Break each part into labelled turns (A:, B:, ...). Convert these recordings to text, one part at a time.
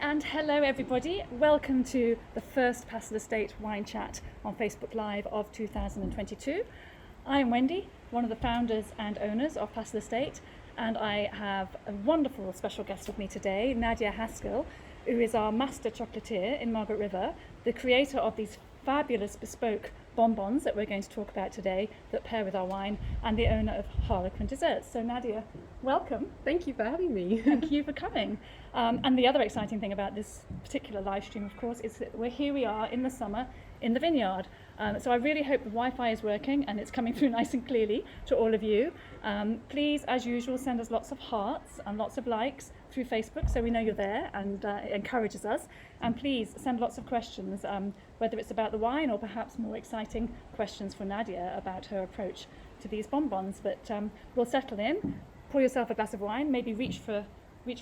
A: and hello everybody. Welcome to the first Passel Estate Wine Chat on Facebook Live of 2022. I am Wendy, one of the founders and owners of Passel Estate, and I have a wonderful special guest with me today, Nadia Haskell, who is our master chocolatier in Margaret River, the creator of these fabulous bespoke bonbons that we're going to talk about today that pair with our wine, and the owner of Harlequin Desserts. So Nadia, welcome.
B: Thank you for having me.
A: Thank you for coming. And the other exciting thing about this particular live stream, of course, is that we are in the summer in the vineyard. So I really hope the Wi-Fi is working and it's coming through nice and clearly to all of you. Please, as usual, send us lots of hearts and lots of likes through Facebook so we know you're there, and it encourages us. And please send lots of questions, whether it's about the wine or perhaps more exciting questions for Nadia about her approach to these bonbons. But we'll settle in, pour yourself a glass of wine, maybe reach for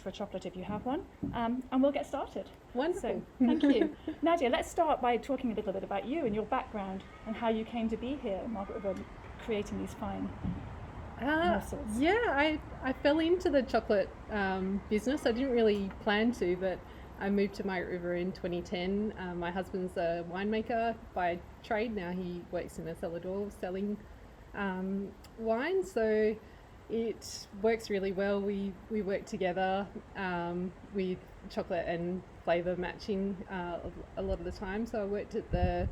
A: a chocolate if you have one, and we'll get started.
B: Wonderful.
A: So, thank you. Nadia, let's start by talking a little bit about you and your background and how you came to be here in Margaret River creating these fine morsels.
B: Yeah, I fell into the chocolate business. I didn't really plan to, but I moved to Margaret River in 2010. My husband's a winemaker by trade. Now he works in a cellar door selling wine, so it works really well. We work together with chocolate and flavour matching a lot of the time. So I worked at the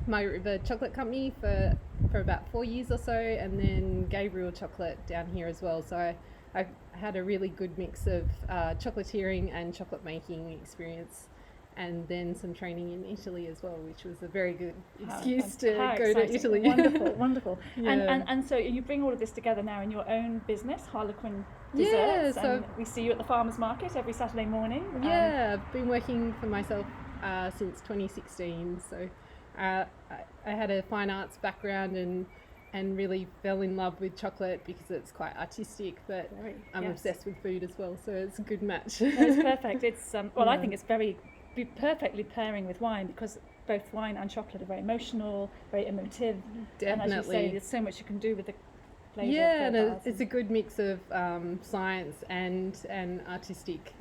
B: Margaret River Chocolate Company for about 4 years or so, and then Gabriel Chocolate down here as well. So I had a really good mix of chocolatiering and chocolate making experience, and then some training in Italy as well, which was a very good excuse to go to Italy.
A: Wonderful, wonderful.
B: Yeah.
A: And so you bring all of this together now in your own business, Harlequin Desserts.
B: Yeah, so
A: and we see you at the farmers market every Saturday morning.
B: Yeah, I've been working for myself since 2016. So I had a fine arts background and really fell in love with chocolate because it's quite artistic, but I'm obsessed with food as well, so it's a good match.
A: It's perfect. It's I think it's be perfectly pairing with wine, because both wine and chocolate are very emotional, very emotive.
B: Definitely.
A: And as you say, there's so much you can do with the flavour.
B: Yeah, and it's a good mix of science and artistic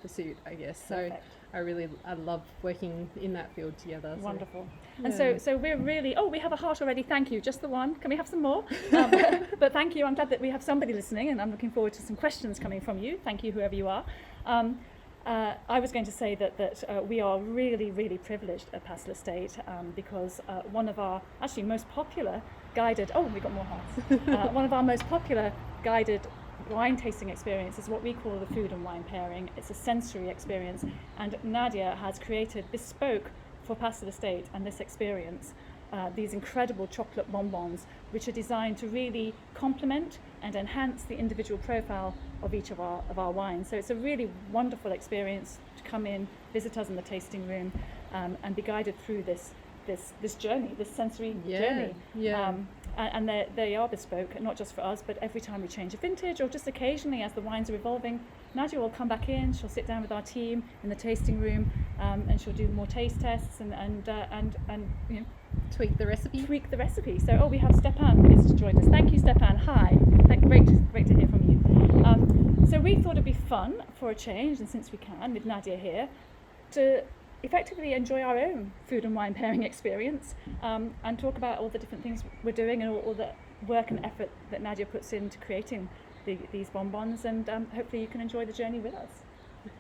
B: pursuit, I guess.
A: Perfect.
B: So I love working in that field together.
A: Wonderful.
B: Yeah.
A: And so we're really, we have a heart already. Thank you. Just the one. Can we have some more? But thank you. I'm glad that we have somebody listening, and I'm looking forward to some questions coming from you. Thank you, whoever you are. I was going to say that we are really, really privileged at Passel Estate because one of our actually most popular guided, we've got more hearts. One of our most popular guided wine tasting experience is what we call the food and wine pairing. It's a sensory experience, and Nadia has created bespoke for Passel Estate and this experience these incredible chocolate bonbons, which are designed to really complement and enhance the individual profile of each of our wines. So it's a really wonderful experience to come in, visit us in the tasting room, and be guided through this journey, this sensory journey.
B: Yeah.
A: And they are bespoke, not just for us, but every time we change a vintage, or just occasionally as the wines are evolving, Nadia will come back in. She'll sit down with our team in the tasting room, and she'll do more taste tests and you know,
B: tweak the recipe.
A: So we have Stepan is to join us. Thank you, Stepan. Hi. Great to hear from you. So we thought it'd be fun for a change, and since we can with Nadia here, to effectively enjoy our own food and wine pairing experience, and talk about all the different things we're doing and all the work and effort that Nadia puts into creating these bonbons, and hopefully you can enjoy the journey with us.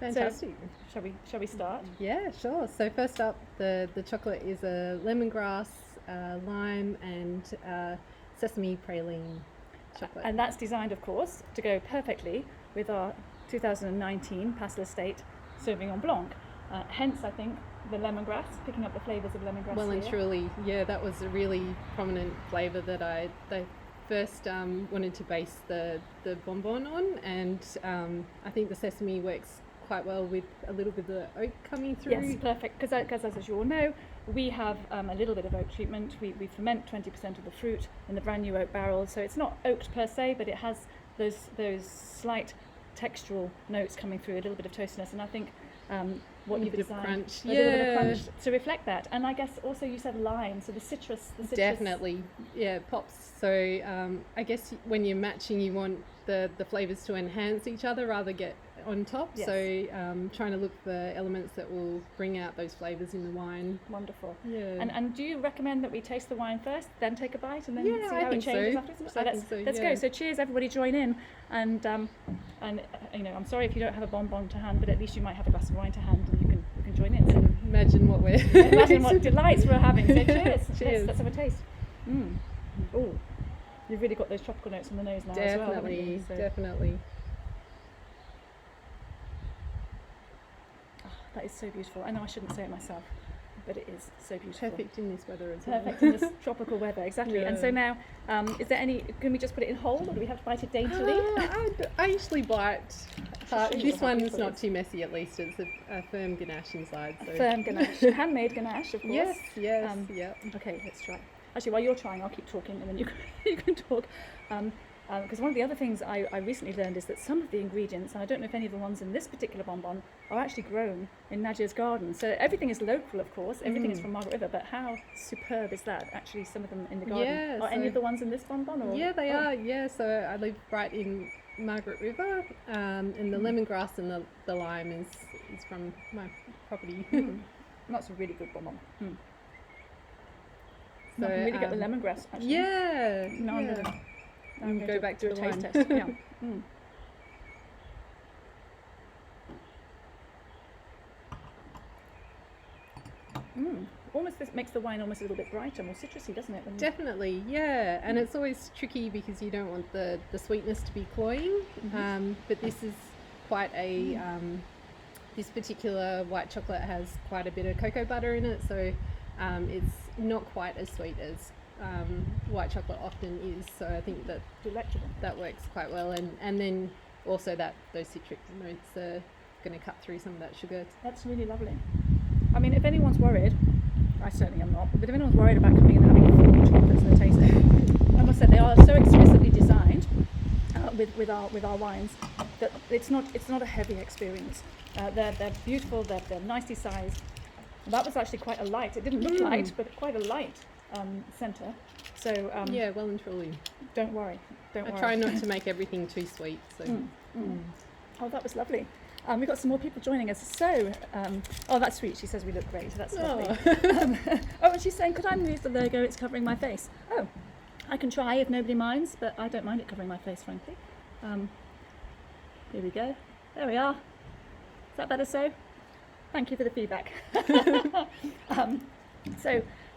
B: Fantastic.
A: So, shall we start?
B: Yeah, sure. So first up, the chocolate is a lemongrass, lime and sesame praline chocolate.
A: And that's designed, of course, to go perfectly with our 2019 Passel Estate Sauvignon Blanc. Hence, I think, the lemongrass, picking up the flavours of lemongrass.
B: Well,
A: here.
B: and truly, yeah, that was a really prominent flavour that I first wanted to base the bonbon on, and I think the sesame works quite well with a little bit of the oak coming through.
A: Yes, perfect, because as you all know, we have a little bit of oak treatment. We ferment 20% of the fruit in the brand new oak barrel, so it's not oaked per se, but it has those slight textural notes coming through, a little bit of toastiness, and I think what you've designed, a little bit of crunch to reflect that. And I guess also you said lime, so the citrus
B: definitely, yeah, pops. So I guess when you're matching, you want the flavors to enhance each other rather get on top.
A: Yes.
B: So trying to look for elements that will bring out those flavors in the wine.
A: Wonderful.
B: Yeah.
A: And do you recommend that we taste the wine first, then take a bite, and then
B: Yeah,
A: see
B: I
A: how it
B: think
A: changes
B: so.
A: afterwards?
B: I
A: let's
B: think so,
A: let's
B: yeah.
A: go. So cheers, everybody, join in. And you know, I'm sorry if you don't have a bonbon to hand, but at least you might have a glass of wine to hand, and you can join in. So
B: Imagine what we're
A: imagine what delights we're having. So cheers.
B: Cheers.
A: Let's have a taste. Oh, you've really got those tropical notes in the nose now as well, haven't you? So,
B: Definitely.
A: that is so beautiful. I know I shouldn't say it myself, but it is so beautiful.
B: Perfect in this weather as well.
A: Perfect in this tropical weather, exactly. And
B: Yeah.
A: so now, is there any? Can we just put it in whole, or do we have to bite it daintily?
B: I usually bite.
A: show you
B: This
A: how
B: one's
A: beautiful it
B: not
A: is.
B: too messy, at least. It's a firm ganache inside. So.
A: Firm ganache, handmade ganache, of course.
B: Yes,
A: Um,
B: yeah.
A: Okay, let's try. Actually, while you're trying, I'll keep talking, and then you can talk. Because one of the other things I recently learned is that some of the ingredients, and I don't know if any of the ones in this particular bonbon, are actually grown in Nadia's garden. So everything is local, of course. Everything is from Margaret River, but how superb is that? Actually, some of them in the garden.
B: Yeah,
A: Are any
B: so-
A: of the ones in this bonbon? Or?
B: Yeah, they
A: Oh,
B: are. Yeah, so I live right in Margaret River, and the lemongrass and the lime is from my property.
A: That's a really good bonbon.
B: So,
A: I can really get the lemongrass, actually.
B: Yeah.
A: No, I'm
B: yeah.
A: gonna
B: Go back to
A: do a
B: the
A: taste
B: wine.
A: test. Yeah. Almost this makes the wine almost a little bit brighter, more citrusy, doesn't it? When-
B: Definitely, yeah, and it's always tricky because you don't want the sweetness to be cloying, but this is quite a this particular white chocolate has quite a bit of cocoa butter in it, so it's not quite as sweet as white chocolate often is, so I think
A: Delectable.
B: that works quite well, and then also that those citric notes are going to cut through some of that sugar.
A: That's really lovely. I mean, if anyone's worried, I certainly am not, but if anyone's worried about coming in and having full chocolates and tasting, I must say they are so exquisitely designed with our wines that it's not a heavy experience. They're beautiful. They're nicely sized. That was actually quite a light. It didn't look light, but quite a light centre. So
B: Yeah, well and truly.
A: don't worry. Don't
B: I
A: worry.
B: try not to make everything too sweet, so
A: Oh, that was lovely. We've got some more people joining us. So, oh, that's sweet. She says we look great. That's lovely. Oh, and she's saying, could I move the logo? It's covering my face. Oh, I can try if nobody minds, but I don't mind it covering my face, frankly. Here we go. There we are. Is that better so? Thank you for the feedback.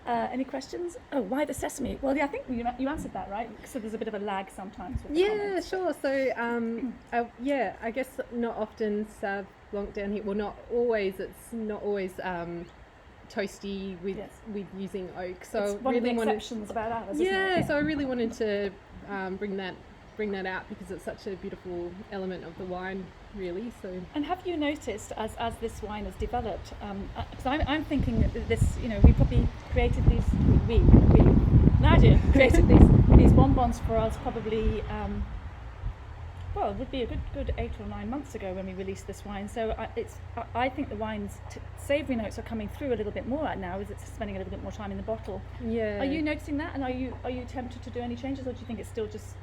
A: Any questions? Oh, why the sesame? Well, yeah, I think you answered that, right? So there's a bit of a lag sometimes with the
B: yeah,
A: comments.
B: sure. So, yeah, I guess not often Sauv Blanc down here. Well, not always. It's not always toasty with
A: Yes.
B: with using oak. So
A: It's one
B: really
A: of the
B: wanted.
A: exceptions about ours, isn't it?
B: Yeah, so I really wanted to bring that out because it's such a beautiful element of the wine, really. So
A: And have you noticed, as this wine has developed, because I'm thinking that this, we probably created these, Nadia created these bonbons for us probably, it would be a good 8 or 9 months ago when we released this wine. So I think the wine's savoury notes are coming through a little bit more right now as it's spending a little bit more time in the bottle.
B: yeah.
A: Are you noticing that, and are you tempted to do any changes, or do you think it's still just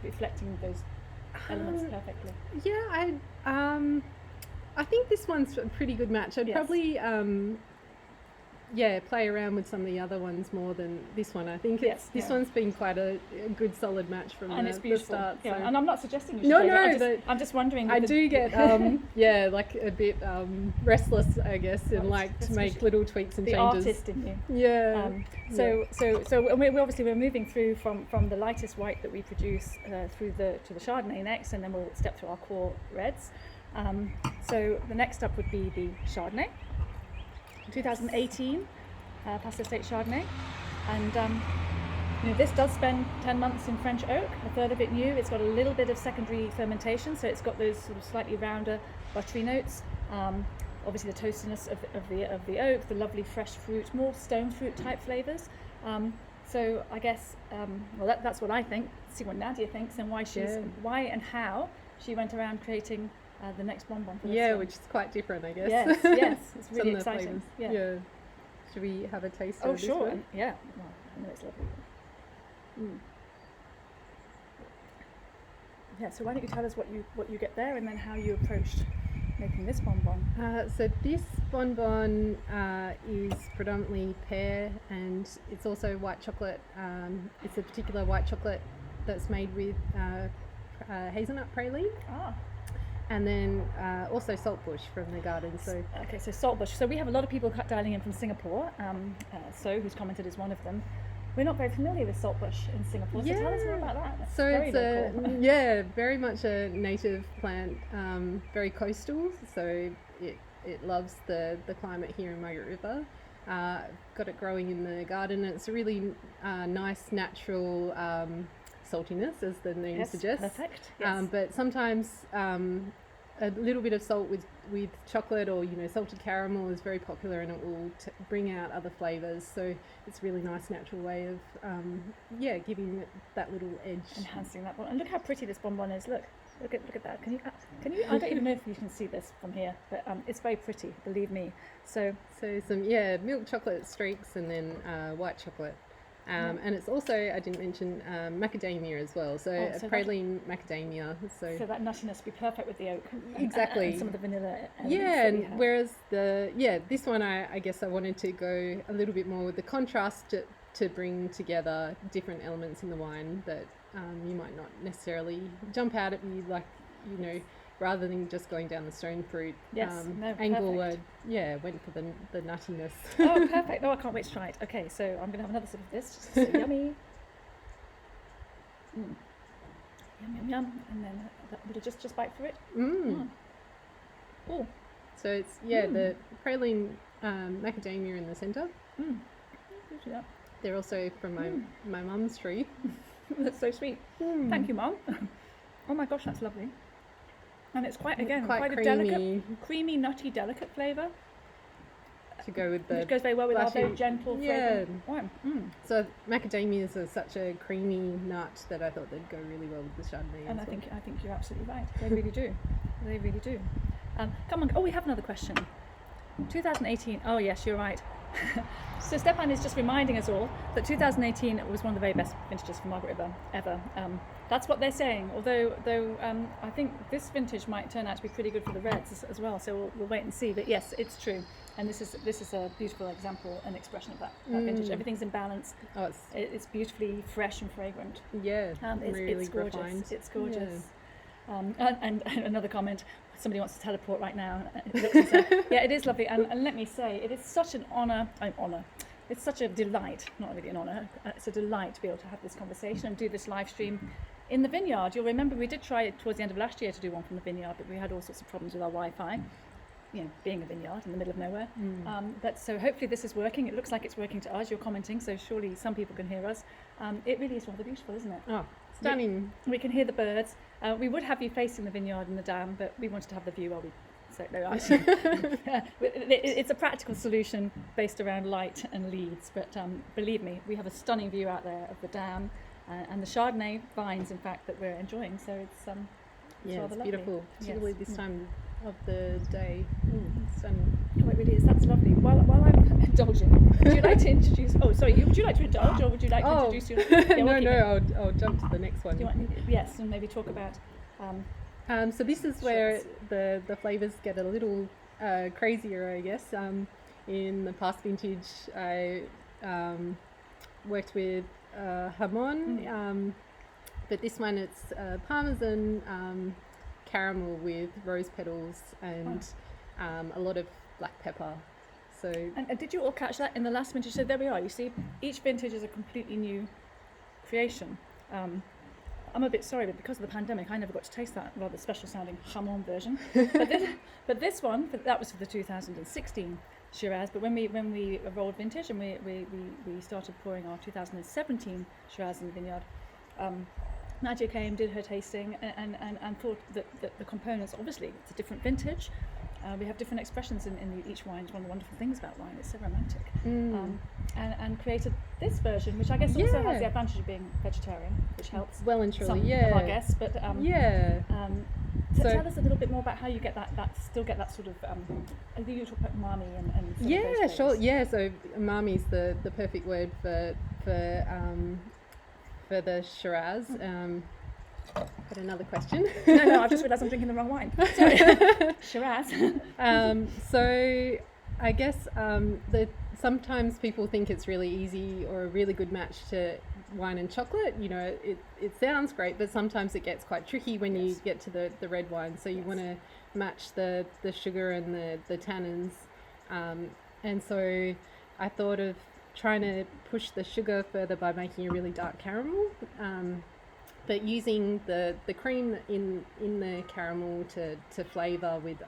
A: reflecting those elements perfectly?
B: Yeah, I think this one's a pretty good match. I'd
A: Yes.
B: probably play around with some of the other ones more than this one. I think
A: Yes,
B: this
A: yeah.
B: one's been quite a good solid match from
A: And
B: the,
A: it's
B: the
A: beautiful.
B: start.
A: Yeah,
B: so.
A: and I'm not suggesting you should
B: No,
A: do it.
B: no,
A: I'm just wondering.
B: I
A: with
B: do get like a bit restless, I guess, and
A: Oh,
B: like to make
A: especially
B: little tweaks and
A: the
B: changes.
A: artist in you.
B: Yeah.
A: So we're moving through from the lightest white that we produce to the Chardonnay next, and then we'll step through our core reds. So the next up would be the Chardonnay, 2018 Passe Estate Chardonnay, and this does spend 10 months in French oak, a third of it new. It's got a little bit of secondary fermentation, so it's got those sort of slightly rounder, buttery notes. Obviously the toastiness of the oak, the lovely fresh fruit, more stone fruit type flavours. So I guess that's what I think. See what Nadia thinks and why and how she went around creating the next bonbon for this one.
B: which is quite different, I guess.
A: Yes, it's
B: Some
A: really
B: of the
A: exciting.
B: flavours. Yeah. Should we have a taste
A: Oh
B: of this
A: sure,
B: one?
A: yeah. Well, I know it's lovely. Yeah, so why don't you tell us what you get there, and then how you approached making this bonbon.
B: So this bonbon is predominantly pear, and it's also white chocolate. It's a particular white chocolate that's made with hazelnut praline, and then also saltbush from the garden. So
A: okay, so saltbush. So we have a lot of people dialing in from Singapore. So who's commented is one of them. We're not very familiar with saltbush in Singapore, so tell us more about that.
B: So it's very much a native plant, very coastal. So it loves the climate here in Margaret River. Got it growing in the garden. It's a really nice natural saltiness, as the name suggests.
A: Perfect. Yes.
B: But sometimes a little bit of salt with chocolate or salted caramel is very popular, and it will bring out other flavors. So it's a really nice natural way of giving it that little edge,
A: enhancing that one. And look how pretty this bonbon is. Look at that. Can you? I don't even know if you can see this from here, but it's very pretty. Believe me. So
B: some milk chocolate streaks, and then white chocolate. And it's also, I didn't mention, macadamia as well, so praline macadamia. So
A: that nuttiness would be perfect with the oak.
B: Exactly.
A: And some of the vanilla.
B: And whereas this one, I guess I wanted to go a little bit more with the contrast to bring together different elements in the wine that you might not necessarily jump out at you, like, rather than just going down the stone fruit angle. Went for the nuttiness.
A: Oh, perfect. Oh, I can't wait to try it. Okay, so I'm going to have another sip of this. Just so yummy. Yum, yum, yum. And then a little just bite through it. Oh.
B: So it's, the praline macadamia in the centre. They're also from my mum's tree.
A: That's so sweet. Thank you, Mum. Oh my gosh, that's lovely. And it's quite
B: creamy.
A: A delicate, creamy, nutty, delicate flavour.
B: To go with
A: it goes very well with our very gentle fragrant wine.
B: So macadamias are such a creamy nut that I thought they'd go really well with the Chardonnay.
A: And I think you're absolutely right. They really do. They really do. Come on. Oh, we have another question. 2018. Oh yes, you're right. So Stefan is just reminding us all that 2018 was one of the very best vintages for Margaret River ever. That's what they're saying. Although I think this vintage might turn out to be pretty good for the reds as well. So we'll wait and see. But yes, it's true. And this is a beautiful example and expression of that vintage. Everything's in balance.
B: Oh,
A: it's beautifully fresh and fragrant.
B: Yeah,
A: it's gorgeous.
B: Refined.
A: It's gorgeous. Yeah. And another comment. Somebody wants to teleport right now. It is lovely. And let me say, it is such an honour. It's such a delight. Not really an honour. It's a delight to be able to have this conversation and do this live stream in the vineyard. You'll remember we did try it towards the end of last year to do one from the vineyard, but we had all sorts of problems with our Wi-Fi. Being a vineyard in the middle of nowhere. But so hopefully this is working. It looks like it's working to us. You're commenting, so surely some people can hear us. It really is rather beautiful, isn't it?
B: Oh, stunning.
A: We can hear the birds. We would have you facing the vineyard and the dam, but we wanted to have the view while we... So, no, actually, it's a practical solution based around light and leads, but believe me, we have a stunning view out there of the dam and the Chardonnay vines, in fact, that we're enjoying. So it's rather lovely.
B: Beautiful, particularly this time of the day. Stunning.
A: Oh, it really is. That's lovely. While I'm indulging, would you like to introduce? Oh, sorry. Would you like to indulge, or would you like to introduce your?
B: I'll jump to the next one.
A: Do you want, yes, and maybe talk about.
B: So this is where the flavors get a little crazier, I guess. In the past vintage, I worked with Hamon, but this one it's Parmesan. Caramel with rose petals and a lot of black pepper. So
A: and did you all catch that in the last vintage? So there we are. You see, each vintage is a completely new creation. I'm a bit sorry, but because of the pandemic, I never got to taste that rather special sounding Hamon version. but this one, that was for the 2016 Shiraz. But when we rolled vintage and we started pouring our 2017 Shiraz in the vineyard. Nadia came, did her tasting, and thought that the components, obviously, it's a different vintage. We have different expressions in each wine. It's one of the wonderful things about wine. It's so romantic. And created this version, which I guess also has the advantage of being vegetarian, which helps.
B: Well and truly,
A: of our guests. But so tell us a little bit more about how you get that still get that sort of. I think you talk about umami and
B: sure. Yeah, so umami is the perfect word for the Shiraz. Got another question.
A: No, I've just realised I'm drinking the wrong wine. Sorry. Shiraz.
B: So I guess sometimes people think it's really easy or a really good match to wine and chocolate. You know, it sounds great, but sometimes it gets quite tricky when you get to the red wine. So you want to match the sugar and the tannins. And so I thought of trying to push the sugar further by making a really dark caramel. But using the cream in the caramel to flavour with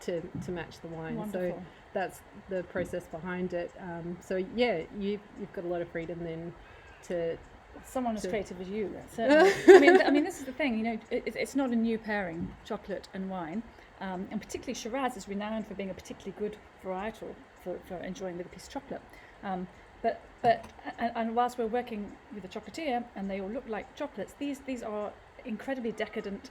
B: to match the wine.
A: Wonderful.
B: So that's the process behind it. So yeah, you've got a lot of freedom then to.
A: Someone as creative as you, certainly. I mean, this is the thing. You know, it's not a new pairing, chocolate and wine, and particularly Shiraz is renowned for being a particularly good varietal for enjoying with a piece of chocolate. And whilst we're working with a chocolatier and they all look like chocolates, these are incredibly decadent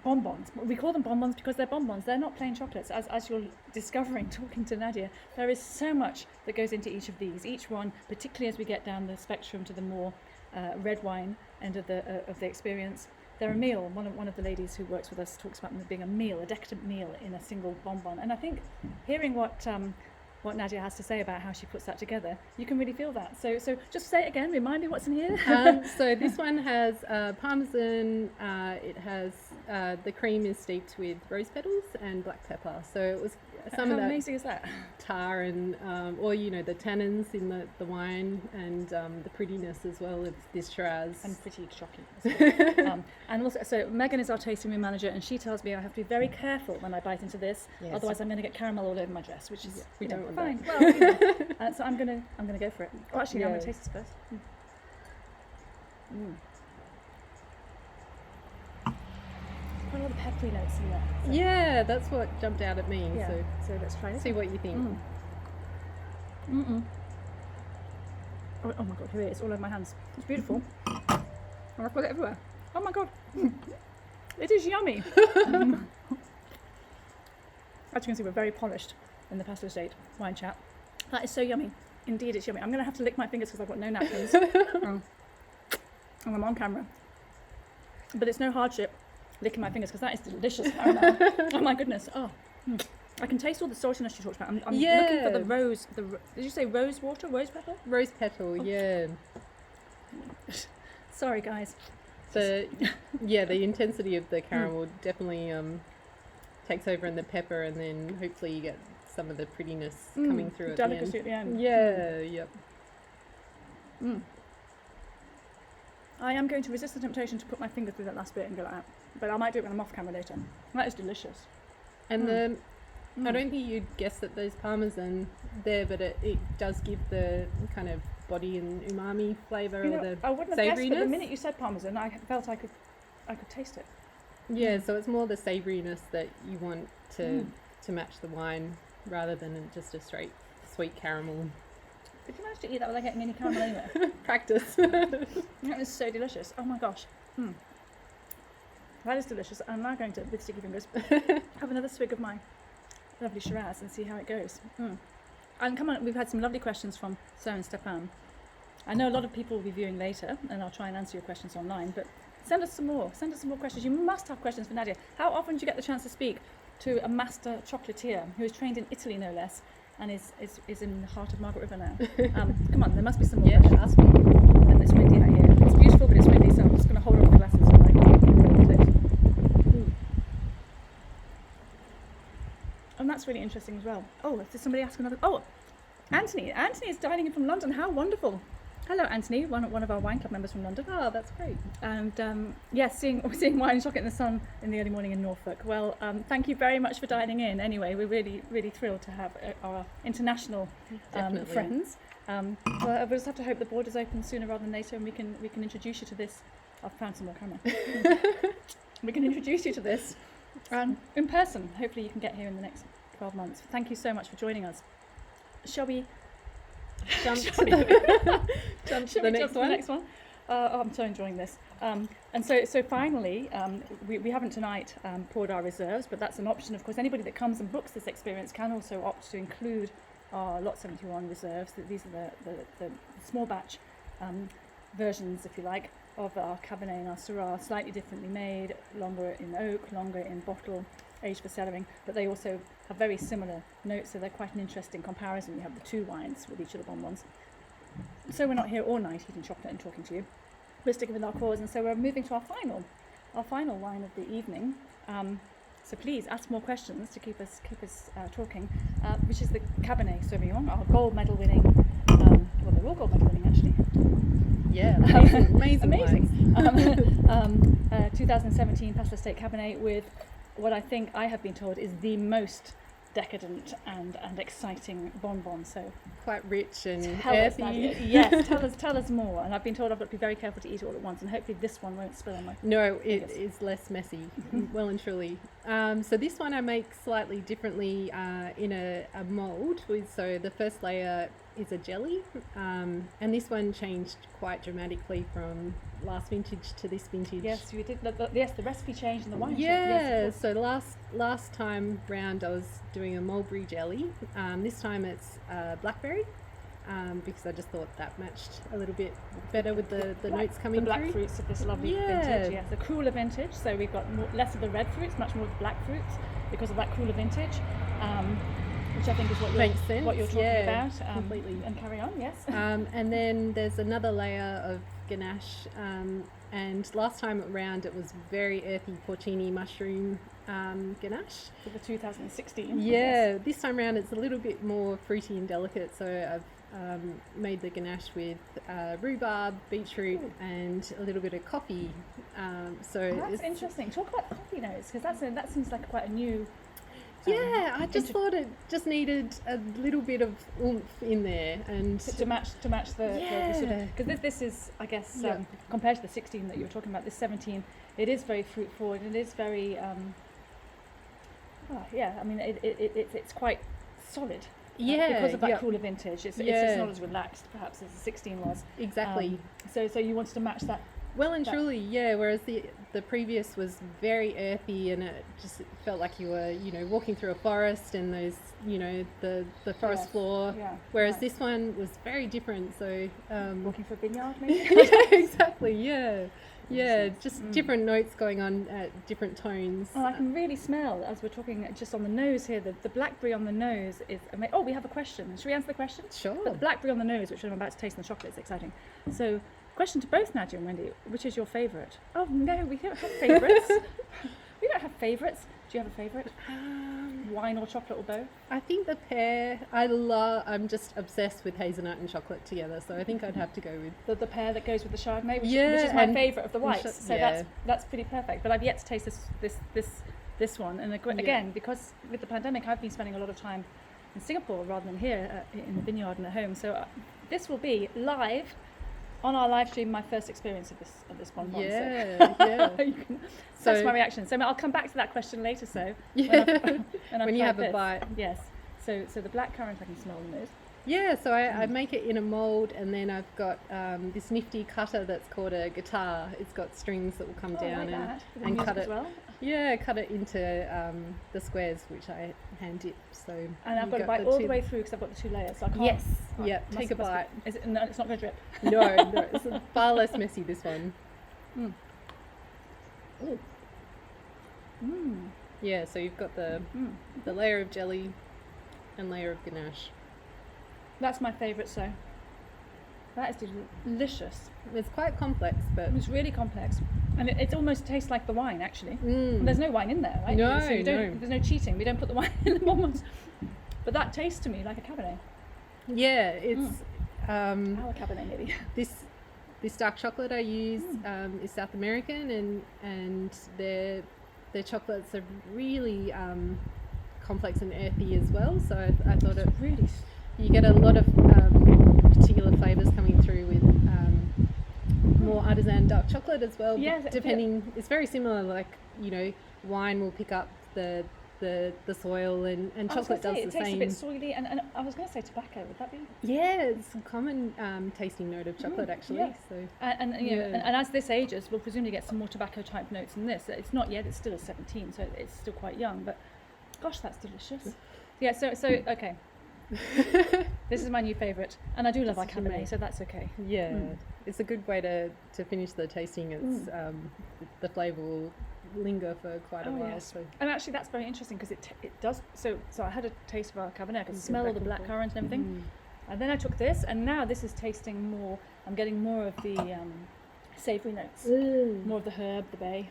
A: bonbons. We call them bonbons because they're bonbons. They're not plain chocolates. As you're discovering talking to Nadia, there is so much that goes into each of these. Each one, particularly as we get down the spectrum to the more red wine end of the experience, they're a meal. One of the ladies who works with us talks about them being a meal, a decadent meal in a single bonbon. And I think hearing what Nadia has to say about how she puts that together, you can really feel that. So just say it again, remind me what's in here.
B: So this one has Parmesan, it has, the cream is steeped with rose petals and black pepper. So it was some
A: How
B: of that
A: amazing is that?
B: tar and, or you know, the tannins in the wine and the prettiness as well of this Shiraz.
A: And pretty shocking as well. And also, so Megan is our tasting room manager, and she tells me I have to be very careful when I bite into this,
B: Yes.
A: otherwise I'm going to get caramel all over my dress, which is
B: we don't want
A: fine.
B: that.
A: Well, you know, so I'm gonna go for it. Oh, actually, no, I'm
B: Yeah.
A: gonna taste this first. Quite a lot of peppery notes in there. So,
B: Yeah, that's what jumped out at me.
A: yeah.
B: So
A: So let's try this.
B: see what you think.
A: Oh my god, here it is, all over my hands. It's beautiful. Oh, I've got it everywhere. Oh my god. It is yummy. As you can see, we're very polished in the Pastel Estate wine chat. That is so yummy. Indeed, it's yummy. I'm going to have to lick my fingers because I've got no napkins. And I'm on camera. But it's no hardship licking my fingers because that is delicious caramel. Oh my goodness. Oh. I can taste all the saltiness you talked about. I'm looking for the rose. Did you say rose water? Rose pepper?
B: Rose petal, yeah.
A: Sorry, guys.
B: The intensity of the caramel definitely takes over in the pepper, and then hopefully you get some of the prettiness coming through at the end.
A: Delicacy at the end.
B: Yeah, yep.
A: I am going to resist the temptation to put my finger through that last bit and go like that. But I might do it when I'm off camera later. That is delicious.
B: And I don't think you'd guess that there's Parmesan there, but it does give the kind of body and umami flavour,
A: You
B: or
A: know,
B: the
A: I wouldn't have guessed, but the
B: savouriness.
A: minute you said Parmesan, I felt I could taste it.
B: Yeah, so it's more the savouriness that you want to match the wine rather than just a straight sweet caramel.
A: Did you manage to eat that without getting any caramel anywhere?
B: Practice.
A: That is so delicious. Oh my gosh. That is delicious. I'm now going to, with sticky fingers, have another swig of my lovely Shiraz and see how it goes. And come on, we've had some lovely questions from Sarah and Stefan. I know a lot of people will be viewing later, and I'll try and answer your questions online, but send us some more. Send us some more questions. You must have questions for Nadia. How often do you get the chance to speak to a master chocolatier who is trained in Italy, no less, and is in the heart of Margaret River now? Come on, there must be some more questions.
B: ask me.
A: And it's windy out here. It's beautiful, but it's windy, so I'm just going to hold up the glasses for like a bit. And that's really interesting as well. Oh, did somebody ask another? Oh, Anthony. Anthony is dining in from London. How wonderful. Hello, Anthony, one of our wine club members from London.
B: Oh, that's great.
A: And yes, seeing wine and chocolate in the sun in the early morning in Norfolk. Well, thank you very much for dining in. Anyway, we're really, really thrilled to have our international friends. Well, we'll just have to hope the borders open sooner rather than later, and we can introduce you to this. I've found some more camera. We can introduce you to this in person. Hopefully, you can get here in the next 12 months. Thank you so much for joining us. Shall we jump to the next one? Oh, I'm so enjoying this. And so finally, we haven't tonight poured our reserves, but that's an option. Of course, anybody that comes and books this experience can also opt to include our Lot 71 reserves. These are the small batch versions, if you like. of our Cabernet and our Syrah, slightly differently made, longer in oak, longer in bottle, aged for cellaring, but they also have very similar notes, so they're quite an interesting comparison. You have the two wines with each of the bonbons. So we're not here all night eating chocolate and talking to you. We're sticking with our cause, and so we're moving to our final wine of the evening. So please ask more questions to keep us talking, which is the Cabernet Sauvignon, our gold medal winning. Well, they're all gold medal winning actually.
B: Yeah, amazing wines.
A: 2017 Paso State Cabernet with what I think I have been told is the most decadent and exciting bonbon. So
B: Quite rich and
A: tell us,
B: earthy.
A: Nadia. Yes, tell us more. And I've been told I've got to be very careful to eat it all at once, and hopefully this one won't spill on my.
B: No, it
A: fingers.
B: is less messy, well and truly. So this one I make slightly differently in a mould. So the first layer is a jelly, and this one changed quite dramatically from last vintage to this vintage.
A: Yes, you did. Yes, the recipe changed and the wine changed.
B: Yeah,
A: Yes,
B: so last time round I was doing a mulberry jelly. This time it's blackberry, because I just thought that matched a little bit better with the notes coming
A: the black
B: through.
A: fruits of this lovely
B: Yeah.
A: vintage. Yes, a cooler vintage. So we've got less of the red fruits, much more of the black fruits because of that cooler vintage, which I think is what
B: Makes sense.
A: you're talking
B: Yeah,
A: about.
B: completely.
A: And carry on, yes.
B: And then there's another layer of ganache, and last time around it was very earthy porcini mushroom ganache.
A: For the 2016.
B: Yeah,
A: Yes.
B: this time around it's a little bit more fruity and delicate, so I've made the ganache with rhubarb, beetroot,
A: Ooh.
B: and a little bit of coffee. So
A: That's
B: it's,
A: interesting. Talk about the coffee notes, because that seems like quite a new.
B: yeah, I just thought it just needed a little bit of oomph in there, and
A: to match the
B: Yeah.
A: because this is, I guess,
B: Yeah.
A: compared to the 16 that you were talking about, this 17, it is very fruit forward. It is very yeah, I mean it's quite solid.
B: yeah,
A: Because of that
B: yeah,
A: cooler vintage, it's
B: Yeah.
A: not as relaxed perhaps as the 16 was.
B: exactly.
A: So you wanted to match that.
B: Well and
A: that-
B: truly, yeah. Whereas the previous was very earthy, and it just felt like you were, walking through a forest, and those, the forest
A: Yes.
B: floor.
A: Yeah.
B: Whereas
A: right.
B: this one was very different. So
A: Walking for a vineyard, maybe.
B: yeah, exactly. Yeah, yeah.
A: sense.
B: Just different notes going on at different tones.
A: Oh, I can really smell, as we're talking just on the nose here, the blackberry on the nose is oh, we have a question. Should we answer the question?
B: Sure.
A: But the blackberry on the nose, which I'm about to taste in the chocolate, is exciting. So, question to both Nadia and Wendy, which is your favourite? Oh no, we don't have favourites. We don't have favourites. Do you have a favourite? Wine or chocolate or both?
B: I think the pear. I'm just obsessed with hazelnut and chocolate together. So I think I'd have to go with.
A: The pear that goes with the Chardonnay, which
B: Yeah,
A: is my
B: and-
A: favourite of the
B: and
A: whites. So
B: yeah.
A: that's pretty perfect. But I've yet to taste this one. And again, because with the pandemic, I've been spending a lot of time in Singapore rather than here in the vineyard and at home. So this will be live on our live stream, my first experience of this bonbon.
B: Yeah, yeah.
A: So you can
B: So-
A: that's my reaction. So I'll come back to that question later. So
B: Yeah.
A: when I've
B: When you
A: tried
B: have a
A: this.
B: bite.
A: Yes. So the black currant I can smell in those.
B: Yeah, so I make it in a mould, and then I've got this nifty cutter that's called a guitar. It's got strings that will come
A: Oh, I
B: down
A: like that. With the
B: and
A: music
B: cut
A: as
B: it.
A: well.
B: Yeah, cut it into the squares, which I hand dip. So
A: And I've
B: you've
A: got to bite all the
B: two-
A: way through because I've got the two layers. So I can't.
B: Yes,
A: Oh,
B: yeah.
A: must-
B: Take a
A: must be-
B: bite.
A: Is it, no, it's not going to drip.
B: No, it's far less messy. This one.
A: Mm. Ooh. Mm.
B: Yeah, so you've got the
A: Mm.
B: layer of jelly and layer of ganache.
A: That's my favourite. So that is delicious.
B: It's quite complex, but
A: It's really complex, and it almost tastes like the wine actually. And there's no wine in there, right?
B: No,
A: So you don't,
B: no.
A: there's no cheating. We don't put the wine in the bonbons. But that tastes to me like a Cabernet.
B: yeah, it's
A: Our Cabernet maybe.
B: this dark chocolate I use is South American, and their chocolates are really complex and earthy as well. So I thought
A: Really.
B: you get a lot of particular flavours coming through with more artisan dark chocolate as well.
A: Yeah,
B: depending, it's very similar. Like wine will pick up the soil, and
A: I was
B: chocolate
A: gonna say,
B: does
A: it
B: the
A: tastes
B: same.
A: a bit soily, and I was going to say tobacco. Would that be?
B: Yeah, it's a common tasting note of chocolate actually.
A: yeah.
B: So
A: And you know,
B: Yeah.
A: and as this ages, we'll presumably get some more tobacco type notes in this. It's not yet; it's still a 17, so it's still quite young. But gosh, that's delicious. Yeah. So okay. This is my new favourite, and I do love our
B: It's really-
A: Cabernet, so that's okay.
B: Yeah,
A: Mm.
B: it's a good way to finish the tasting. It's the flavour will linger for quite a
A: Oh,
B: while.
A: yes.
B: So
A: And actually, that's very interesting because it does. So I had a taste of our Cabernet. I could
B: You go
A: smell all
B: back
A: the
B: and
A: black
B: forth.
A: currant and everything. And then I took this, and now this is tasting more. I'm getting more of the savoury notes, more of the herb, the bay.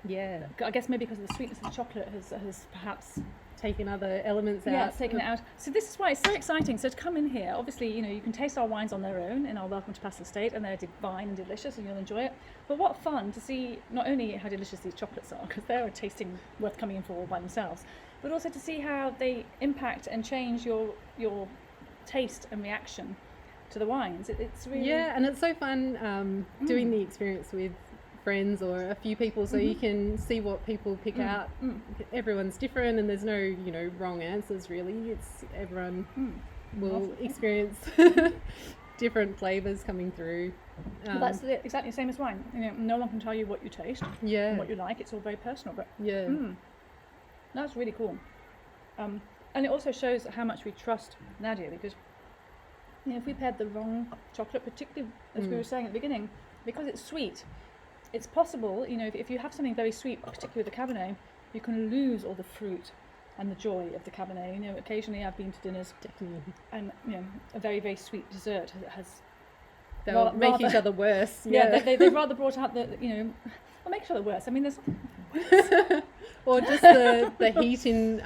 B: Yeah,
A: I guess maybe because of the sweetness of the chocolate has perhaps
B: taking other elements out.
A: yeah, it's taken it out. So this is why it's so exciting. So to come in here, obviously, you know, you can taste our wines on their own in our Welcome to Pastel Estate, and they're divine and delicious, and you'll enjoy it. But what fun to see not only how delicious these chocolates are, because they're a tasting worth coming in for all by themselves, but also to see how they impact and change your taste and reaction to the wines. It's really
B: Yeah, and it's so fun doing the experience with friends or a few people, so you can see what people pick out. Everyone's different, and there's no, you know, wrong answers really. It's everyone will
A: Lovely.
B: experience different flavors coming through.
A: Well, that's exactly the same as wine. You know, no one can tell you what you taste
B: Yeah,
A: and what you like. It's all very personal, but
B: yeah,
A: that's really cool. And it also shows how much we trust Nadia, because you know, if we paired the wrong chocolate, particularly as we were saying at the beginning, because it's sweet, it's possible, you know, if you have something very sweet, particularly with the Cabernet, you can lose all the fruit and the joy of the Cabernet. You know, occasionally I've been to dinners
B: definitely.
A: and, you know, a very, very sweet dessert has
B: They'll make each
A: rather-
B: other worse.
A: yeah, they've rather brought out the, you know, well, make each other worse. I mean, there's
B: Or just the heat in.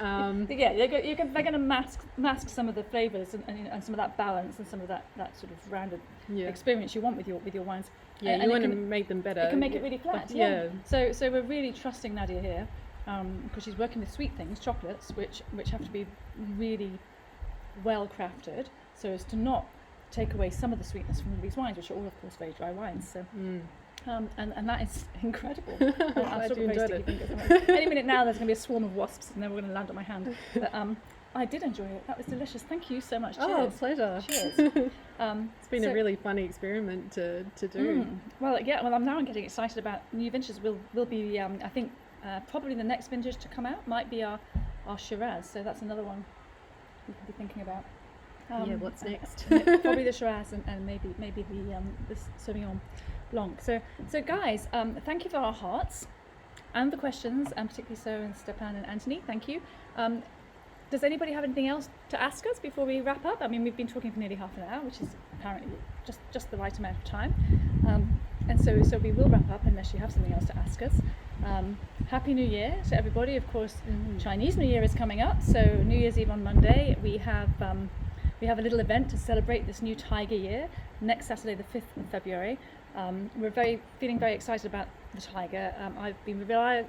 A: yeah, they're going to mask some of the flavours and some of that balance and some of that sort of rounded
B: Yeah,
A: experience you want with your wines.
B: yeah.
A: And
B: You
A: it
B: want to
A: can-
B: make them better.
A: It can make it really flat.
B: But,
A: Yeah. So we're really trusting Nadia here, because she's working with sweet things, chocolates, which have to be really well crafted, so as to not take away some of the sweetness from these wines, which are all, of course, very dry wines. So. And that is incredible. I'm
B: Glad
A: sort
B: you
A: of
B: enjoyed
A: very
B: it.
A: sticky fingers. Any minute now, there's going to be a swarm of wasps, and they're all going to land on my hand. But I did enjoy it. That was delicious. Thank you so much.
B: Oh,
A: Cheers.
B: pleasure.
A: Cheers.
B: It's been a really funny experiment to do.
A: Well, yeah. Well, I'm getting excited about new vintages. Will be I think probably the next vintage to come out might be our Shiraz. So that's another one we could be thinking about.
B: Yeah, what's next?
A: Probably the Shiraz and maybe the Sauvignon Blanc. So guys, thank you for our hearts and the questions, and particularly so and Stepan and Anthony. Thank you. Does anybody have anything else to ask us before we wrap up? I mean, we've been talking for nearly half an hour, which is apparently just the right amount of time. And so we will wrap up unless you have something else to ask us. Happy New Year to everybody. Of course, Chinese New Year is coming up. So New Year's Eve on Monday, we have a little event to celebrate this new Tiger year next Saturday, the 5th of February. We're feeling very excited about the Tiger. I've been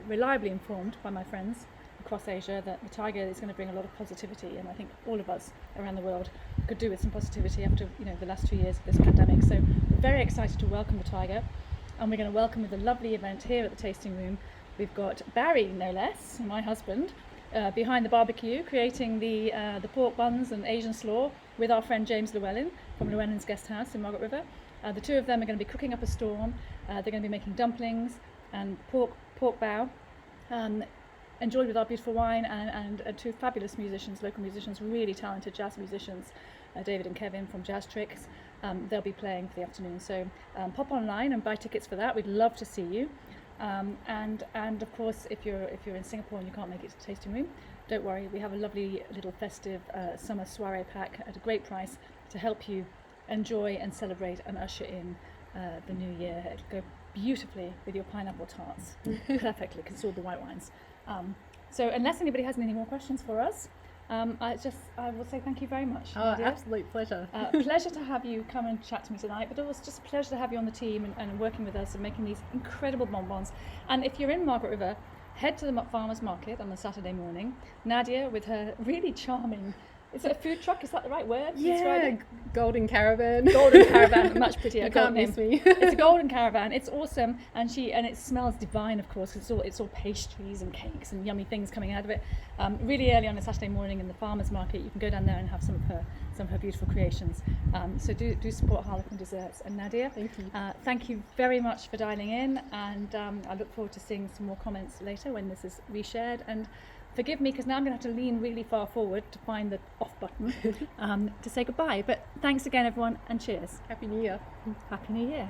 A: reliably informed by my friends across Asia that the Tiger is going to bring a lot of positivity, and I think all of us around the world could do with some positivity after, you know, the last 2 years of this pandemic. So we're very excited to welcome the Tiger, and we're going to welcome with a lovely event here at the tasting room. We've got Barry, no less, my husband, behind the barbecue, creating the pork buns and Asian slaw with our friend James Llewellyn from Llewellyn's Guest House in Margaret River. The two of them are going to be cooking up a storm. They're going to be making dumplings and pork bow, enjoyed with our beautiful wine, and two fabulous musicians, local musicians, really talented jazz musicians, David and Kevin from Jazz Tricks. They'll be playing for the afternoon. So pop online and buy tickets for that. We'd love to see you. And of course, if you're in Singapore and you can't make it to the tasting room, don't worry. We have a lovely little festive summer soiree pack at a great price to help you enjoy and celebrate and usher in the new year. It'll go beautifully with your pineapple tarts, perfectly, because it's all the white wines. So unless anybody has any more questions for us, I will say thank you very much.
B: Oh,
A: Nadia.
B: absolute pleasure.
A: Pleasure to have you come and chat to me tonight, but it was just a pleasure to have you on the team and working with us and making these incredible bonbons. And if you're in Margaret River, head to the farmers market on the Saturday morning. Nadia, with her really charming, is it a food truck? Is that the right word? to describe
B: Yeah,
A: it?
B: golden caravan.
A: Golden caravan, much prettier.
B: You
A: Golden
B: can't miss
A: name.
B: me.
A: It's a golden caravan. It's awesome, and it smells divine, of course, 'cause it's all pastries and cakes and yummy things coming out of it. Really early on a Saturday morning in the farmers market, you can go down there and have some of her beautiful creations. So do support Harlequin Desserts. And Nadia,
B: Thank you.
A: thank you very much for dialing in, and I look forward to seeing some more comments later when this is reshared. And forgive me because now I'm going to have to lean really far forward to find the off button to say goodbye. But thanks again, everyone, and cheers.
B: Happy New Year.
A: Happy New Year.